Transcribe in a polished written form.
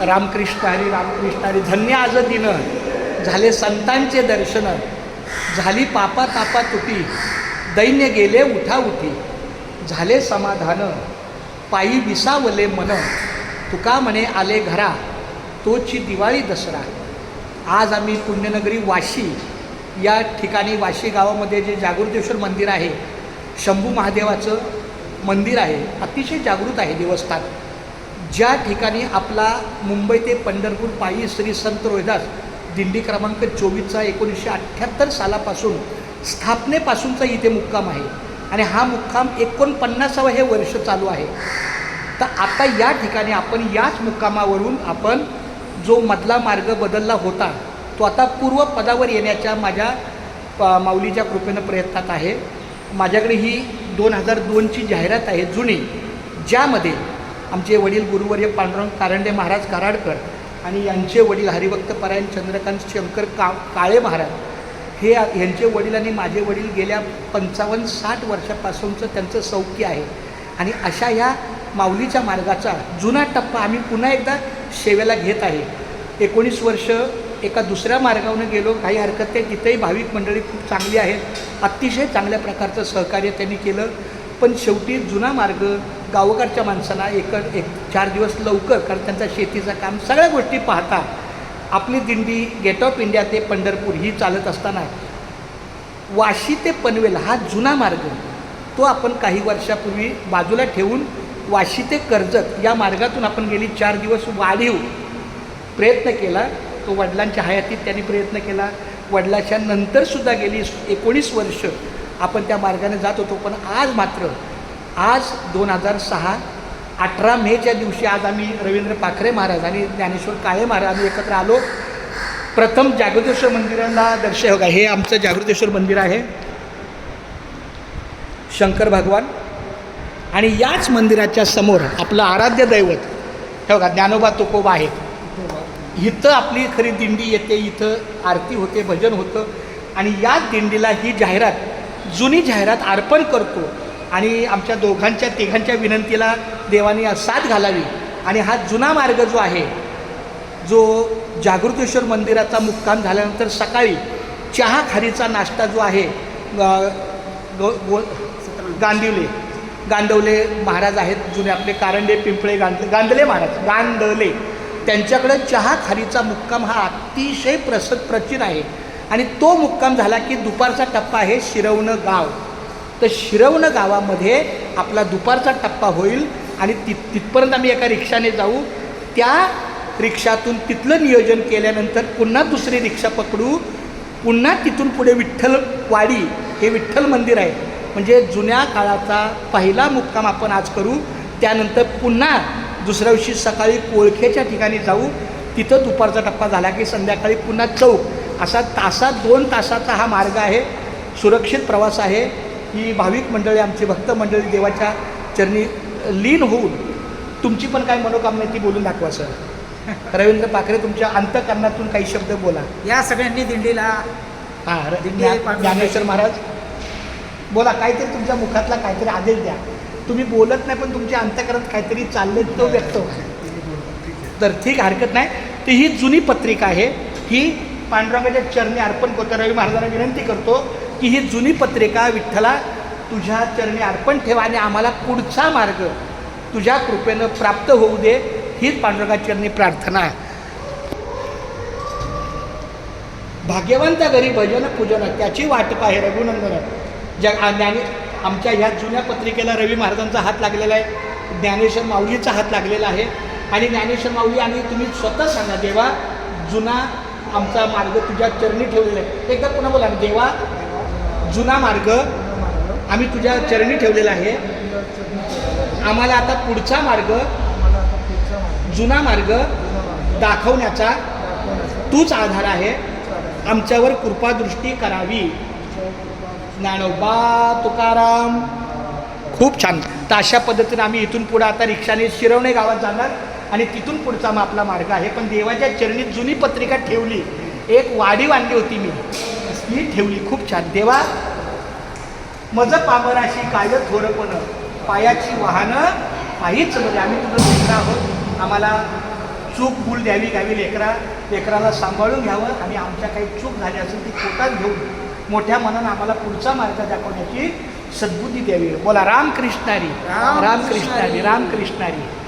रामकृष्ण हरी रामकृष्ण हरी. धन्य आज दिन झाले संतांचे दर्शन, झाली पापा तापा तुटी, दैन्य गेले उठा उठी, झाले समाधान पायी विसावले मन, तुका म्हणे आले घरा तोची दिवाळी दसरा. आज आम्ही पुण्यनगरी वाशी या ठिकाणी, वाशी गावामध्ये जे जागृतेश्वर मंदिर आहे, शंभू महादेवाचं मंदिर आहे, अतिशय जागृत आहे देवस्थान. ज्या ठिकाणी आपला मुंबई ते पंढरपूर पायी श्री संत रोहिदास दिंडी क्रमांक 24चा 1978 सालापासून स्थापनेपासूनचा इथे मुक्काम आहे आणि हा मुक्काम 49वे हे वर्ष चालू आहे. तर आता या ठिकाणी आपण याच मुक्कामावरून आपण जो मधला मार्ग बदलला होता तो आता पूर्व पदावर येण्याच्या माझ्या माऊलीच्या कृपेनं प्रयत्नात आहे. माझ्याकडे ही 2002ची जाहिरात आहे जुनी, ज्यामध्ये आमचे वडील गुरुवर्य पांडुरंग कारंडे महाराज कराडकर आणि यांचे वडील हरिभक्त परायण चंद्रकांत शंकर काळे महाराज हे यांचे वडील आणि माझे वडील गेल्या 55-60 वर्षापासूनचं त्यांचं सौख्य आहे. आणि अशा या माऊलीच्या मार्गाचा जुना टप्पा आम्ही पुन्हा एकदा सेवेला घेत आहे. 19 वर्ष एका दुसऱ्या मार्गावरून गेलो, काही हरकत नाही, तिथेही भाविक मंडळी खूप चांगली आहेत, अतिशय चांगल्या प्रकारचं सहकार्य त्यांनी केलं. पण शेवटी जुना मार्ग गावकडच्या माणसांना 4 दिवस लवकर, कारण त्यांचा शेतीचं काम सगळ्या गोष्टी पाहता आपली दिंडी गेट ऑफ इंडिया ते पंढरपूर ही चालत असताना वाशी ते पनवेल हा जुना मार्ग तो आपण काही वर्षापूर्वी बाजूला ठेवून वाशी ते कर्जत या मार्गातून आपण गेली 4 दिवस वाढीव प्रयत्न केला. तो वडिलांच्या हयातीत त्यांनी प्रयत्न केला. वडिलांच्या नंतरसुद्धा गेली 19 वर्ष आपण त्या मार्गाने जात होतो. पण आज मात्र 2006 18 मेच्या दिवशी आज आम्ही रवींद्र पाखरे महाराज आणि ज्ञानेश्वर काळे महाराज आम्ही एकत्र आलो. प्रथम जागृतेश्वर मंदिराला दर्शन होगा. हे आमचं जागृतेश्वर मंदिर आहे, शंकर भगवान. आणि याच मंदिराच्या समोर आपलं आराध्य दैवत हे बघा ज्ञानोबा तुकोबा आहे. इथं आपली खरी दिंडी येते, इथं आरती होते, भजन होतं. आणि याच दिंडीला ही जाहिरात, जुनी जाहिरात अर्पण करतो. आणि आमच्या दोघांच्या तिघांच्या विनंतीला देवाने साथ घालावी. आणि हा जुना मार्ग जो आहे, जो जागृतेश्वर मंदिराचा मुक्काम झाल्यानंतर सकाळी चहा खारीचा नाश्ता जो आहे, गांडवले महाराज आहेत जुने आपले, कारंडे पिंपळे गांडले महाराज गांडले, त्यांच्याकडे चहा खारीचा मुक्काम हा अतिशय प्राचीन आहे. आणि तो मुक्काम झाला की दुपारचा टप्पा आहे शिरवणं गाव. तर शिरवणं गावामध्ये आपला दुपारचा टप्पा होईल आणि तिथपर्यंत आम्ही एका रिक्षाने जाऊ. त्या रिक्षातून तिथलं नियोजन केल्यानंतर पुन्हा दुसरी रिक्षा पकडू, पुन्हा तिथून पुढे विठ्ठलवाडी हे विठ्ठल मंदिर आहे, म्हणजे जुन्या काळाचा पहिला मुक्काम आपण आज करू. त्यानंतर पुन्हा दुसऱ्या दिवशी सकाळी कोळखेच्या ठिकाणी जाऊ. तिथं दुपारचा टप्पा झाला की संध्याकाळी पुन्हा चौक. असा 2 तासाचा हा मार्ग आहे. सुरक्षित प्रवास आहे. ही भाविक मंडळी, आमची भक्त मंडळी देवाच्या चरणी लीन होऊन तुमची पण काय मनोकामना ती बोलून दाखवा. सर रवींद्र पाखरे, तुमच्या अंतःकरणातून काही शब्द बोला. या सगळ्यांनी दिंडीला ज्ञानेश्वर महाराज बोला, काहीतरी तुमच्या मुखातला काहीतरी आदेश द्या. तुम्ही बोलत नाही पण तुमच्या अंतःकरणात काहीतरी चालले तो व्यक्त होता. तर ठीक, हरकत नाही. तर ही जुनी पत्रिका आहे, ही पांडुरंगाच्या चरणी अर्पण करतो. रवी महाराजांना विनंती करतो की ही जुनी पत्रिका विठ्ठला तुझ्या चरणी अर्पण ठेवा आणि आम्हाला पुढचा मार्ग तुझ्या कृपेनं प्राप्त होऊ दे, हीच पांडुरंगाच्या चरणी प्रार्थना. भाग्यवंता घरी भजन पूजन त्याची वाट पाहे रघुनंदन. आमच्या ह्या जुन्या पत्रिकेला रवी महाराजांचा हात लागलेला आहे, ज्ञानेश्वर माऊलीचा हात लागलेला आहे. आणि ज्ञानेश्वर माऊली आणि तुम्ही स्वतः सांगा, देवा जुना आमचा मार्ग तुझ्या चरणी ठेवलेला आहे. एकदा पुन्हा बोला, देवा जुना मार्ग आम्ही तुझ्या चरणी ठेवलेला आहे, आम्हाला आता पुढचा मार्ग जुना मार्ग दाखवण्याचा तूच आधार आहे, आमच्यावर कृपादृष्टी करावी. ज्ञानोबा तुकाराम. खूप छान. तर अशा पद्धतीने आम्ही इथून पुढं आता रिक्षाने शिरवणे गावात जाणार आणि तिथून पुढचा मग आपला मार्ग आहे. पण देवाच्या चरणी जुनी पत्रिका ठेवली, एक वाढीव आणली होती मी ठेवली. खूप छान. देवा मज पामराशी काय थोरपण, पायाची वाहनं पायीच मध्ये. आम्ही तुझं मित्र आहोत, आम्हाला चूक भूल द्यावी गावी लेकराला सांभाळून घ्यावं आणि आमच्या काही चूक झाली असेल ती पोटात घेऊन मोठ्या मनानं आम्हाला पुढचा मार्ग दाखवण्याची सद्बुद्धी द्यावी. बोला रामकृष्णारी. रामकृष्णारी. रामकृष्णारी.